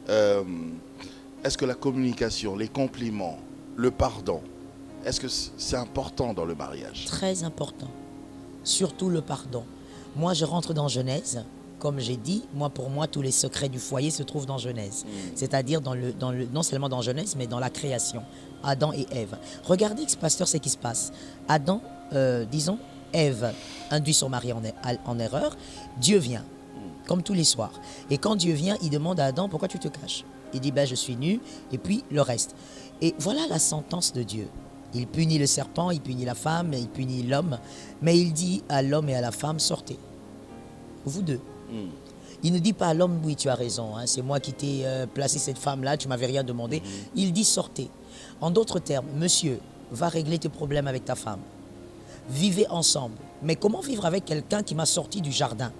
Euh, Est-ce que la communication, les compliments, le pardon, est-ce que c'est important dans le mariage? Très important. Surtout le pardon. Moi, je rentre dans Genèse. Comme j'ai dit, pour moi, tous les secrets du foyer se trouvent dans Genèse. C'est-à-dire non seulement dans Genèse, mais dans la création. Adam et Ève. Regardez, pasteur, ce qui se passe. Adam, disons, Ève induit son mari en erreur. Dieu vient, comme tous les soirs. Et quand Dieu vient, il demande à Adam, pourquoi tu te caches? Il dit, je suis nu, et puis le reste. Et voilà la sentence de Dieu. Il punit le serpent, il punit la femme, il punit l'homme. Mais il dit à l'homme et à la femme, sortez. Vous deux. Il ne dit pas à l'homme, oui, tu as raison, hein, c'est moi qui t'ai placé cette femme-là, tu ne m'avais rien demandé. Il dit, sortez. En d'autres termes, monsieur, va régler tes problèmes avec ta femme. Vivez ensemble. Mais comment vivre avec quelqu'un qui m'a sorti du jardin?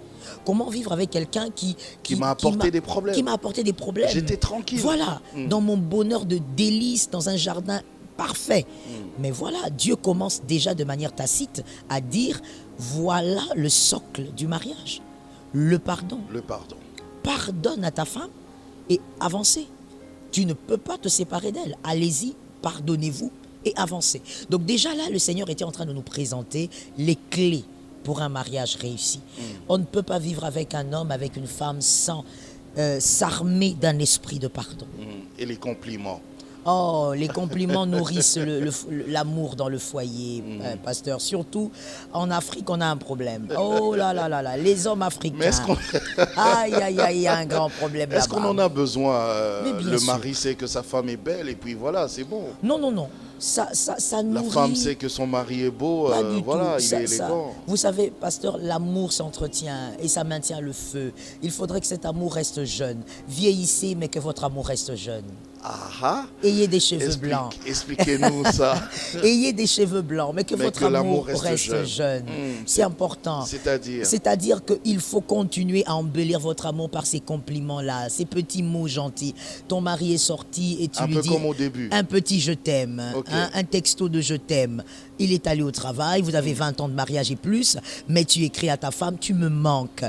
Comment vivre avec quelqu'un qui m'a apporté des problèmes? Qui m'a apporté des problèmes. J'étais tranquille. Voilà, dans mon bonheur de délices, dans un jardin parfait. Mais voilà, Dieu commence déjà de manière tacite à dire, voilà le socle du mariage. Le pardon. Le pardon. Pardonne à ta femme et avancez. Tu ne peux pas te séparer d'elle. Allez-y, pardonnez-vous et avancez. Donc déjà là, le Seigneur était en train de nous présenter les clés pour un mariage réussi. On ne peut pas vivre avec un homme, avec une femme sans s'armer d'un esprit de pardon. Et les compliments. Oh, les compliments nourrissent l'amour dans le foyer, pasteur. Surtout en Afrique, on a un problème. Oh là là là là, les hommes africains. Aïe, aïe, aïe, il y a un grand problème là-bas. Est-ce qu'on en a besoin? Le sûr. mari sait que sa femme est belle et puis voilà, c'est bon. Non, non, non. Ça nourrit. La femme sait que son mari est beau, voilà, il est élégant. Vous savez, pasteur, l'amour s'entretient et ça maintient le feu. Il faudrait que cet amour reste jeune. Vieillissez, mais que votre amour reste jeune. Ah, ayez des cheveux blancs. Expliquez-nous ça. Ayez des cheveux blancs, mais que votre amour reste jeune. C'est important. C'est-à-dire qu'il faut continuer à embellir votre amour par ces compliments-là, ces petits mots gentils. Ton mari est sorti et tu lui dis comme au début. Un petit je t'aime, un texto de je t'aime. Il est allé au travail, vous avez 20 ans de mariage et plus, mais tu écris à ta femme, tu me manques.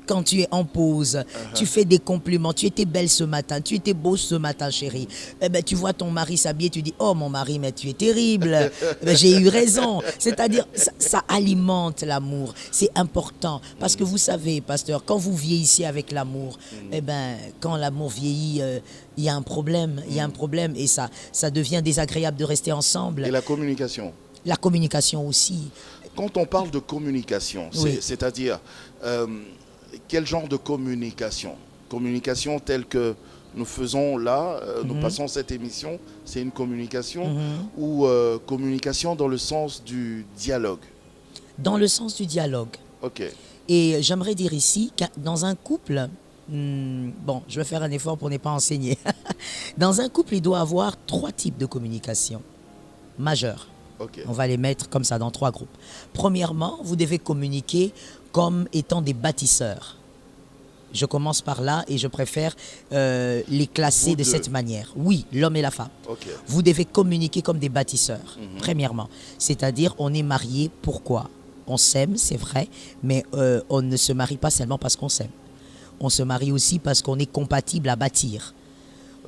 Quand tu es en pause, tu fais des compliments. Tu étais belle ce matin, tu étais beau ce matin, chérie. Eh ben, tu vois ton mari s'habiller, tu dis, oh mon mari, mais tu es terrible. J'ai eu raison. C'est-à-dire, ça alimente l'amour. C'est important. Parce que vous savez, pasteur, quand vous vieillissez avec l'amour, eh ben, quand l'amour vieillit, il y a un problème. Il y a un problème et ça devient désagréable de rester ensemble. Et la communication? La communication aussi. Quand on parle de communication, c'est-à-dire... quel genre de communication? Communication telle que nous faisons là, nous passons cette émission, c'est une communication ou communication dans le sens du dialogue? Dans le sens du dialogue. Ok. Et j'aimerais dire ici que dans un couple, bon, je vais faire un effort pour ne pas enseigner. Dans un couple, il doit y avoir 3 types de communication majeures. Okay. On va les mettre comme ça dans 3 groupes. Premièrement, vous devez communiquer comme étant des bâtisseurs. Je commence par là et je préfère les classer de cette manière. Oui, l'homme et la femme. Okay. Vous devez communiquer comme des bâtisseurs, premièrement. C'est-à-dire, on est marié, pourquoi? On s'aime, c'est vrai, mais on ne se marie pas seulement parce qu'on s'aime. On se marie aussi parce qu'on est compatible à bâtir.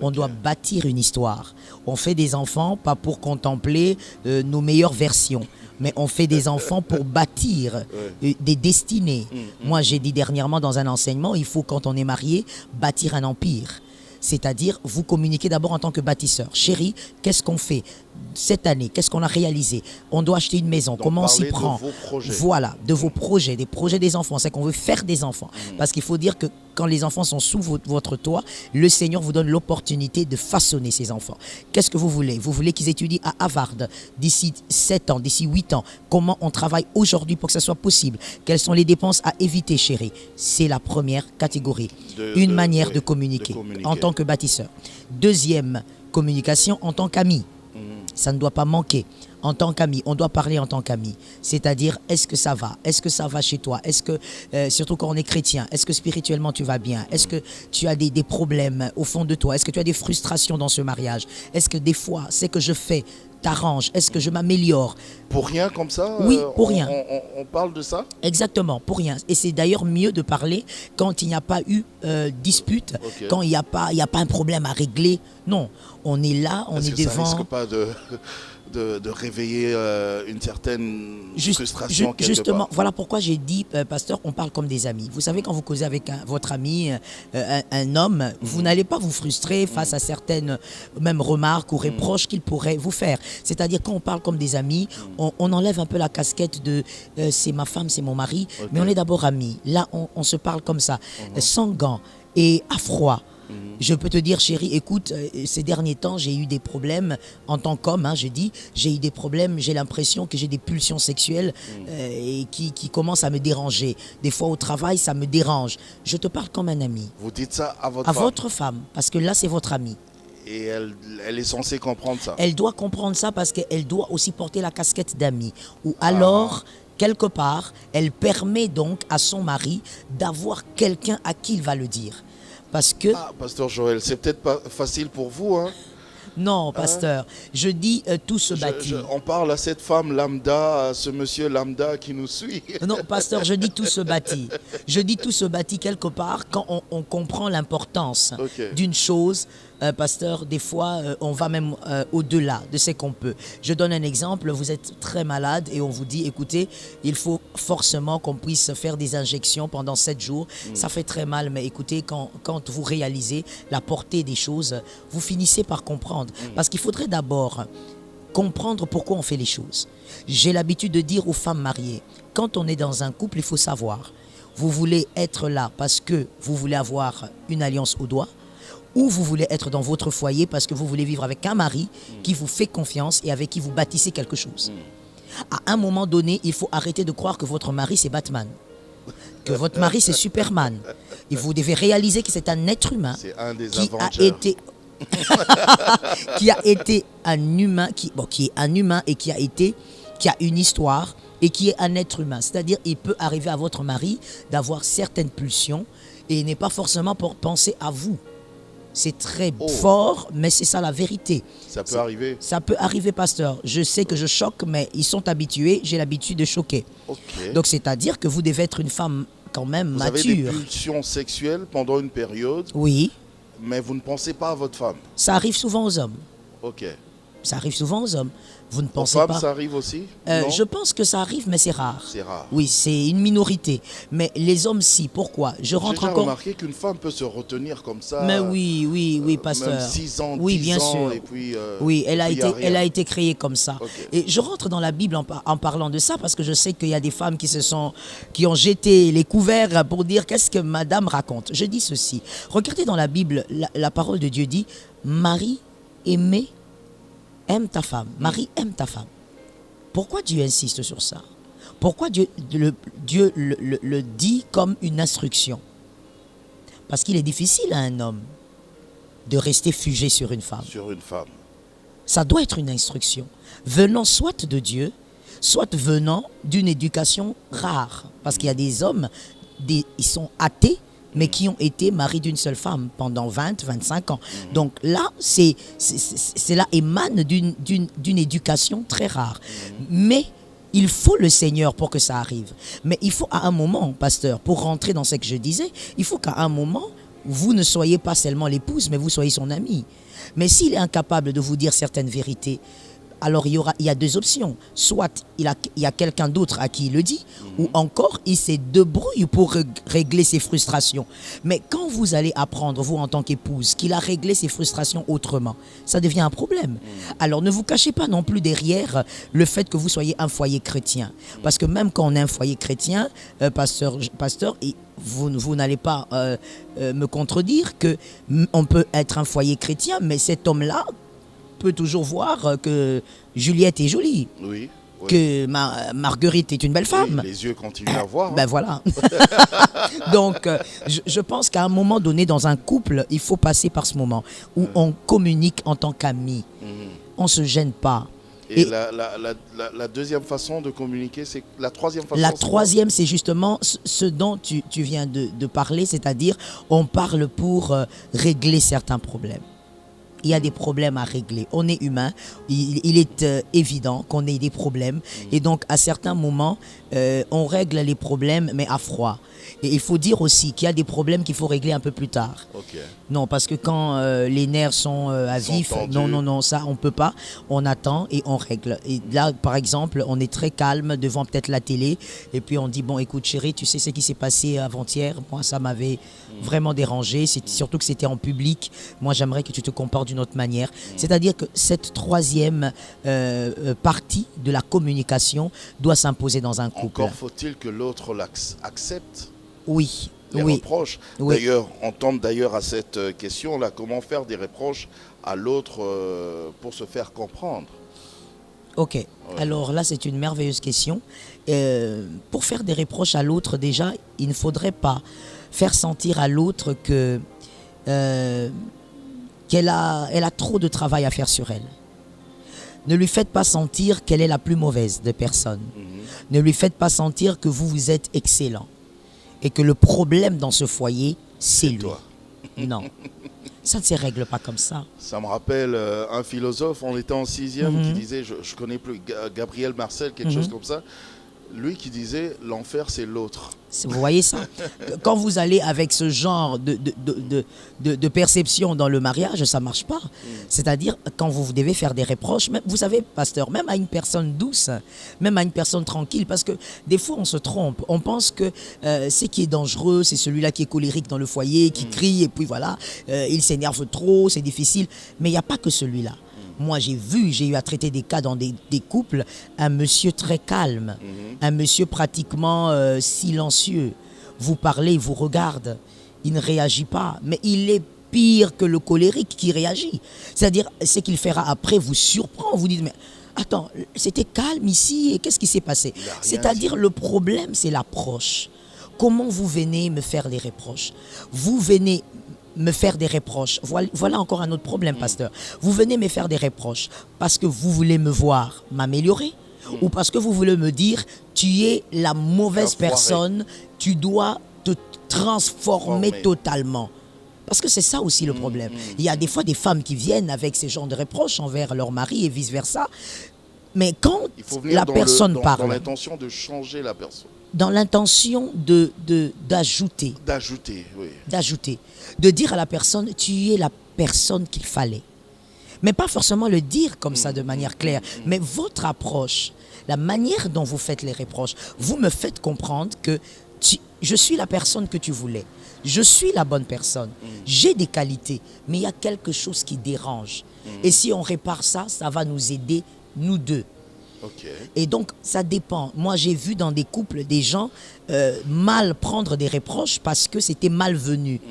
On doit bâtir une histoire. On fait des enfants pas pour contempler nos meilleures versions, mais on fait des enfants pour bâtir des destinées. Moi, j'ai dit dernièrement dans un enseignement, il faut, quand on est marié, bâtir un empire. C'est-à-dire, vous communiquez d'abord en tant que bâtisseur. Chérie, qu'est-ce qu'on fait cette année? Qu'est-ce qu'on a réalisé? On doit acheter une maison. Donc, comment on s'y prend? Voilà, de vos projets, des projets des enfants. C'est qu'on veut faire des enfants. Parce qu'il faut dire que quand les enfants sont sous votre toit, le Seigneur vous donne l'opportunité de façonner ces enfants. Qu'est-ce que vous voulez? Vous voulez qu'ils étudient à Harvard d'ici 7 ans, d'ici 8 ans. Comment on travaille aujourd'hui pour que ça soit possible? Quelles sont les dépenses à éviter, chérie? C'est la première catégorie. Une manière de communiquer en tant que bâtisseur. Deuxième communication en tant qu'ami. Ça ne doit pas manquer. En tant qu'ami, on doit parler en tant qu'ami. C'est-à-dire, est-ce que ça va? Est-ce que ça va chez toi? Est-ce que, surtout quand on est chrétien, est-ce que spirituellement tu vas bien? Est-ce que tu as des problèmes au fond de toi? Est-ce que tu as des frustrations dans ce mariage? Est-ce que des fois, ce que je fais t'arrange? Est-ce que je m'améliore? Pour rien comme ça? Oui, pour rien. On parle de ça? Exactement, pour rien. Et c'est d'ailleurs mieux de parler quand il n'y a pas eu dispute, quand il n'y a pas un problème à régler. Non, on est là, on est devant. Ça risque pas de réveiller une certaine frustration quelque justement, part. voilà pourquoi j'ai dit, pasteur, on parle comme des amis. Vous savez, quand vous causez avec votre ami, un homme, vous n'allez pas vous frustrer face à certaines même remarques ou reproches qu'il pourrait vous faire. C'est-à-dire, quand on parle comme des amis, on enlève un peu la casquette de c'est ma femme, c'est mon mari, mais on est d'abord amis. Là, on se parle comme ça, sans gants et à froid. Je peux te dire, chérie, écoute, ces derniers temps, j'ai eu des problèmes en tant qu'homme, je dis, j'ai eu des problèmes, j'ai l'impression que j'ai des pulsions sexuelles et qui commencent à me déranger. Des fois au travail, ça me dérange. Je te parle comme un ami. Vous dites ça à votre femme? À votre femme, parce que là, c'est votre amie. Et elle est censée comprendre ça? Elle doit comprendre ça parce qu'elle doit aussi porter la casquette d'amie. Ou alors, quelque part, elle permet donc à son mari d'avoir quelqu'un à qui il va le dire. Parce que... Pasteur Joël, c'est peut-être pas facile pour vous, hein? Non, pasteur, je dis tout se bâtit. On parle à cette femme lambda, à ce monsieur lambda qui nous suit. Non, pasteur, je dis tout se bâtit. Je dis tout se bâtit quelque part quand on comprend l'importance d'une chose. Pasteur, des fois, on va même au-delà de ce qu'on peut. Je donne un exemple, vous êtes très malade et on vous dit, écoutez, il faut forcément qu'on puisse faire des injections pendant 7 jours. Ça fait très mal, mais écoutez, quand vous réalisez la portée des choses, vous finissez par comprendre. Parce qu'il faudrait d'abord comprendre pourquoi on fait les choses. J'ai l'habitude de dire aux femmes mariées, quand on est dans un couple, il faut savoir, vous voulez être là parce que vous voulez avoir une alliance au doigt, ou vous voulez être dans votre foyer parce que vous voulez vivre avec un mari qui vous fait confiance et avec qui vous bâtissez quelque chose. À un moment donné, il faut arrêter de croire que votre mari c'est Batman, que votre mari c'est Superman. Et vous devez réaliser que c'est un être humain qui a été un humain, qui est un humain et qui a une histoire et qui est un être humain. C'est-à-dire, il peut arriver à votre mari d'avoir certaines pulsions et il n'est pas forcément pour penser à vous. C'est très fort, mais c'est ça la vérité. Ça peut arriver. Ça peut arriver, pasteur. Je sais que je choque, mais ils sont habitués. J'ai l'habitude de choquer. Donc, c'est-à-dire que vous devez être une femme quand même mature. Vous avez des pulsions sexuelles pendant une période. Oui. Mais vous ne pensez pas à votre femme. Ça arrive souvent aux hommes. Ok. Ça arrive souvent aux hommes. Vous ne pensez pas. Aux pas. femmes, ça arrive aussi? Je pense que ça arrive, mais c'est rare. C'est rare. Oui, c'est une minorité. Mais les hommes, si. Pourquoi? J'ai remarqué qu'une femme peut se retenir comme ça. Mais oui, pasteur. Même 6 ans, oui, 10 bien ans, sûr. Et puis, oui, elle a été créée comme ça. Et je rentre dans la Bible en parlant de ça parce que je sais qu'il y a des femmes qui ont jeté les couverts pour dire qu'est-ce que madame raconte. Je dis ceci. Regardez dans la Bible, la parole de Dieu dit, Marie, aime ta femme. Marie, aime ta femme. Pourquoi Dieu insiste sur ça? Pourquoi Dieu le dit comme une instruction? Parce qu'il est difficile à un homme de rester figé sur une femme. Sur une femme. Ça doit être une instruction. Venant soit de Dieu, soit venant d'une éducation rare. Parce qu'il y a des hommes, ils sont athées, mais qui ont été maris d'une seule femme pendant 20, 25 ans. Donc là, cela émane d'une éducation très rare. Mais il faut le Seigneur pour que ça arrive. Mais il faut à un moment, pasteur, pour rentrer dans ce que je disais, il faut qu'à un moment, vous ne soyez pas seulement l'épouse, mais vous soyez son ami. Mais s'il est incapable de vous dire certaines vérités, alors il y a 2 options. Soit il y a quelqu'un d'autre à qui il le dit, ou encore il se débrouille pour régler ses frustrations. Mais quand vous allez apprendre, vous en tant qu'épouse, qu'il a réglé ses frustrations autrement, ça devient un problème. Alors ne vous cachez pas non plus derrière le fait que vous soyez un foyer chrétien. Parce que même quand on est un foyer chrétien, pasteur, vous n'allez pas me contredire qu'on peut être un foyer chrétien, mais cet homme-là peut toujours voir que Juliette est jolie, que Marguerite est une belle femme. Oui, les yeux continuent à voir. Ben voilà. Donc, je pense qu'à un moment donné, dans un couple, il faut passer par ce moment où on communique en tant qu'amis. On ne se gêne pas. Et la deuxième façon de communiquer, c'est la troisième façon. La troisième, c'est justement ce dont tu viens de parler, c'est-à-dire on parle pour régler certains problèmes. Il y a des problèmes à régler. On est humain. Il est évident qu'on ait des problèmes. Et donc, à certains moments, on règle les problèmes, mais à froid. Et il faut dire aussi qu'il y a des problèmes qu'il faut régler un peu plus tard. Okay. Non, parce que quand les nerfs sont à vif, non, ça, on ne peut pas. On attend et on règle. Et là, par exemple, on est très calme devant peut-être la télé. Et puis, on dit, bon, écoute, chérie, tu sais ce qui s'est passé avant-hier? Moi, ça m'avait vraiment dérangé. Surtout que c'était en public. Moi, j'aimerais que tu te comportes d'une autre manière. C'est-à-dire que cette troisième partie de la communication doit s'imposer dans un couple. Encore faut-il que l'autre l'accepte. Oui. Les reproches. Oui. D'ailleurs, on tombe d'ailleurs à cette question-là. Comment faire des reproches à l'autre pour se faire comprendre? Ok. Ouais. Alors là, c'est une merveilleuse question. Pour faire des reproches à l'autre, déjà, il ne faudrait pas faire sentir à l'autre que qu'elle a trop de travail à faire sur elle. Ne lui faites pas sentir qu'elle est la plus mauvaise des personnes. Ne lui faites pas sentir que vous êtes excellent. Et que le problème dans ce foyer, c'est lui. Toi. Non. Ça ne se règle pas comme ça. Ça me rappelle un philosophe, on était en 6e, qui disait, je ne connais plus, Gabriel Marcel, quelque chose comme ça. Lui qui disait, l'enfer c'est l'autre. Vous voyez ça? Quand vous allez avec ce genre de perception dans le mariage, ça ne marche pas. C'est-à-dire, quand vous devez faire des reproches, même, vous savez, pasteur, même à une personne douce, même à une personne tranquille, parce que des fois, on se trompe. On pense que ce qui est dangereux, c'est celui-là qui est colérique dans le foyer, qui crie, et puis voilà, il s'énerve trop, c'est difficile. Mais il n'y a pas que celui-là. Moi, j'ai eu à traiter des cas dans des couples, un monsieur très calme, un monsieur pratiquement silencieux. Vous parlez, il vous regarde, il ne réagit pas, mais il est pire que le colérique qui réagit. C'est-à-dire, ce qu'il fera après vous surprend, vous dites, mais attends, c'était calme ici, et qu'est-ce qui s'est passé? C'est-à-dire, le problème, c'est l'approche. Comment vous venez me faire des reproches? Vous venez me faire des reproches. Voilà encore un autre problème, pasteur. Vous venez me faire des reproches parce que vous voulez me voir m'améliorer ou parce que vous voulez me dire tu es la mauvaise personne, tu dois te transformer totalement. Parce que c'est ça aussi le problème. Il y a des fois des femmes qui viennent avec ces genres de reproches envers leur mari et vice-versa. Mais quand la personne parle... Dans l'intention de changer la personne. Dans l'intention d'ajouter. D'ajouter, oui. D'ajouter. De dire à la personne, tu es la personne qu'il fallait. Mais pas forcément le dire comme ça de manière claire. Mais votre approche, la manière dont vous faites les reproches, vous me faites comprendre que je suis la personne que tu voulais. Je suis la bonne personne. J'ai des qualités, mais il y a quelque chose qui dérange. Et si on répare ça, ça va nous aider, nous deux. Okay. Et donc, ça dépend. Moi, j'ai vu dans des couples des gens mal prendre des reproches parce que c'était malvenu.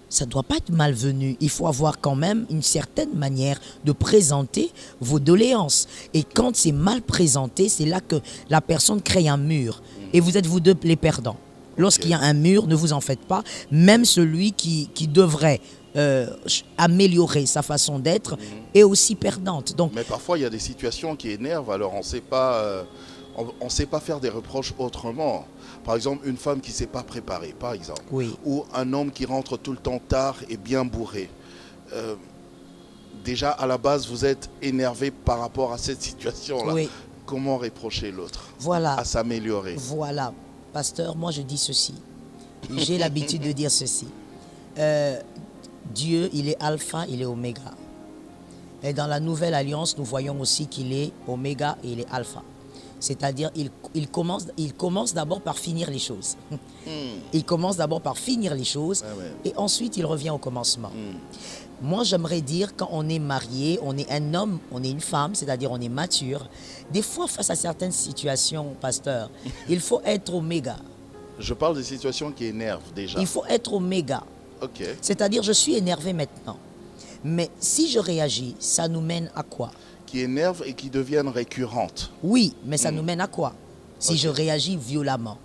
Ça ne doit pas être malvenu. Il faut avoir quand même une certaine manière de présenter vos doléances. Et quand c'est mal présenté, c'est là que la personne crée un mur. Et vous êtes vous deux les perdants. Lorsqu'il y a un mur, ne vous en faites pas. Même celui qui devrait améliorer sa façon d'être est aussi perdante. Donc, mais parfois, il y a des situations qui énervent, alors on ne sait pas faire des reproches autrement. Par exemple, une femme qui ne s'est pas préparée, par exemple. Oui. Ou un homme qui rentre tout le temps tard et bien bourré. Déjà, à la base, vous êtes énervé par rapport à cette situation-là. Oui. Comment reprocher l'autre à s'améliorer? Voilà. Pasteur, moi je dis ceci. J'ai l'habitude de dire ceci. Dieu, il est alpha, il est oméga. Et dans la nouvelle alliance, nous voyons aussi qu'il est oméga et il est alpha. C'est-à-dire, il commence d'abord par finir les choses. Il commence d'abord par finir les choses et ensuite il revient au commencement. Moi, j'aimerais dire, quand on est marié, on est un homme, on est une femme, c'est-à-dire on est mature. Des fois, face à certaines situations, pasteur, il faut être oméga. Je parle des situations qui énervent déjà. Il faut être oméga. Okay. C'est-à-dire, je suis énervé maintenant. Mais si je réagis, ça nous mène à quoi? Qui énervent et qui deviennent récurrentes. Oui, mais ça nous mène à quoi? Si je réagis violemment,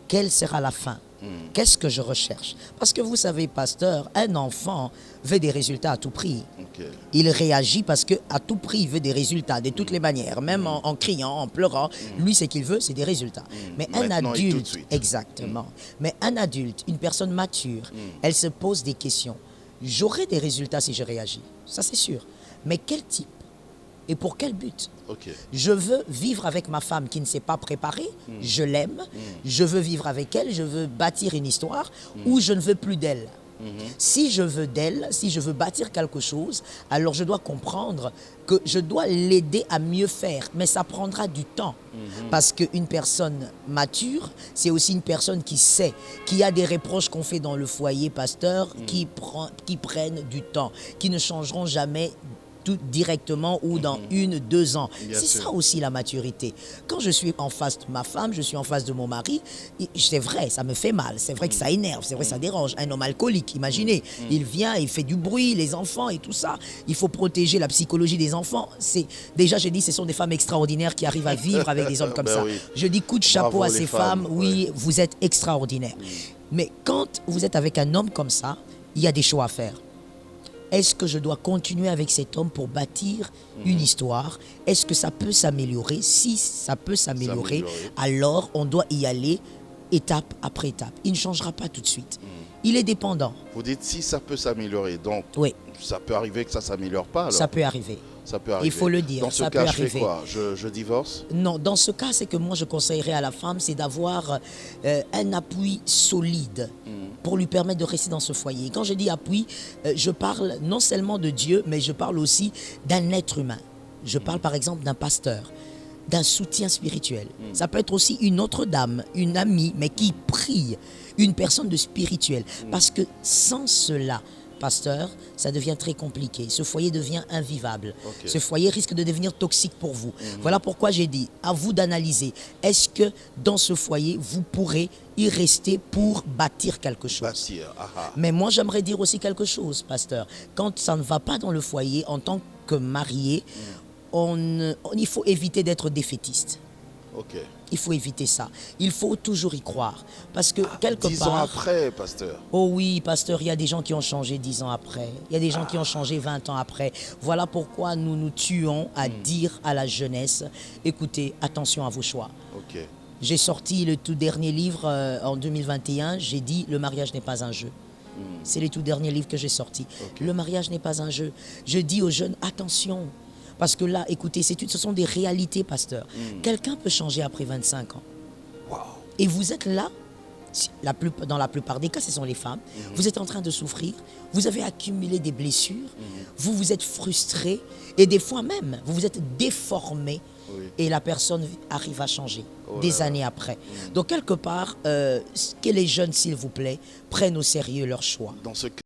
quelle sera la fin? Qu'est-ce que je recherche? Parce que vous savez, pasteur, un enfant veut des résultats à tout prix. Ok. Il réagit parce qu'à tout prix, il veut des résultats, de toutes les manières, même en criant, en pleurant. Lui, ce qu'il veut, c'est des résultats. Mais un Maintenant et tout de adulte, suite. exactement. Mais un adulte, une personne mature, elle se pose des questions. J'aurai des résultats si je réagis, ça c'est sûr. Mais quel type? Et pour quel but? Ok. Je veux vivre avec ma femme qui ne s'est pas préparée, je l'aime, je veux vivre avec elle, je veux bâtir une histoire, ou je ne veux plus d'elle. Si je veux d'elle, si je veux bâtir quelque chose, alors je dois comprendre que je dois l'aider à mieux faire. Mais ça prendra du temps. Parce qu'une personne mature, c'est aussi une personne qui sait, qui a des reproches qu'on fait dans le foyer, pasteur, qui prennent du temps, qui ne changeront jamais tout directement ou dans 1-2 ans. C'est ça aussi la maturité. Quand je suis en face de ma femme, je suis en face de mon mari, c'est vrai, ça me fait mal, c'est vrai que ça énerve, c'est vrai que ça dérange. Un homme alcoolique, imaginez, il vient, il fait du bruit, les enfants et tout ça. Il faut protéger la psychologie des enfants. Déjà, j'ai dit, ce sont des femmes extraordinaires qui arrivent à vivre avec des hommes comme ça. Oui. Je dis coup de chapeau Bravo à les ces femmes, oui, ouais. vous êtes extraordinaires. Mais quand vous êtes avec un homme comme ça, il y a des choix à faire. Est-ce que je dois continuer avec cet homme pour bâtir une histoire? Est-ce que ça peut s'améliorer? Si ça peut s'améliorer, alors on doit y aller étape après étape. Il ne changera pas tout de suite. Il est dépendant. Vous dites si ça peut s'améliorer, donc Oui, ça peut arriver que ça ne s'améliore pas alors. ça peut arriver. Ça peut arriver. Il faut le dire, Dans ce ça cas, peut je fais arriver. quoi? Je divorce? Non, dans ce cas, c'est que moi, je conseillerais à la femme, c'est d'avoir un appui solide pour lui permettre de rester dans ce foyer. Quand je dis appui, je parle non seulement de Dieu, mais je parle aussi d'un être humain. Je parle par exemple d'un pasteur, d'un soutien spirituel. Ça peut être aussi une autre dame, une amie, mais qui prie, une personne de spirituel. Parce que sans cela, pasteur, ça devient très compliqué. Ce foyer devient invivable. Ok. Ce foyer risque de devenir toxique pour vous. Voilà pourquoi j'ai dit, à vous d'analyser. Est-ce que dans ce foyer, vous pourrez y rester pour bâtir quelque chose? Bâtir. Mais moi, j'aimerais dire aussi quelque chose, pasteur. Quand ça ne va pas dans le foyer, en tant que marié, il faut éviter d'être défaitiste. Ok. Il faut éviter ça. Il faut toujours y croire. Parce que quelque 10 part... ans après, pasteur. Oh oui, pasteur, il y a des gens qui ont changé 10 ans après. Il y a des gens qui ont changé 20 ans après. Voilà pourquoi nous nous tuons à dire à la jeunesse, écoutez, attention à vos choix. Ok. J'ai sorti le tout dernier livre en 2021, j'ai dit, le mariage n'est pas un jeu. C'est le tout dernier livre que j'ai sorti. Ok. Le mariage n'est pas un jeu. Je dis aux jeunes, attention. Parce que là, écoutez, ce sont des réalités, pasteur. Quelqu'un peut changer après 25 ans. Wow. Et vous êtes là, dans la plupart des cas, ce sont les femmes. Vous êtes en train de souffrir, vous avez accumulé des blessures, vous vous êtes frustré, et des fois même, vous vous êtes déformé, et la personne arrive à changer des années après. Donc, quelque part, que les jeunes, s'il vous plaît, prennent au sérieux leur choix. Dans ce cas,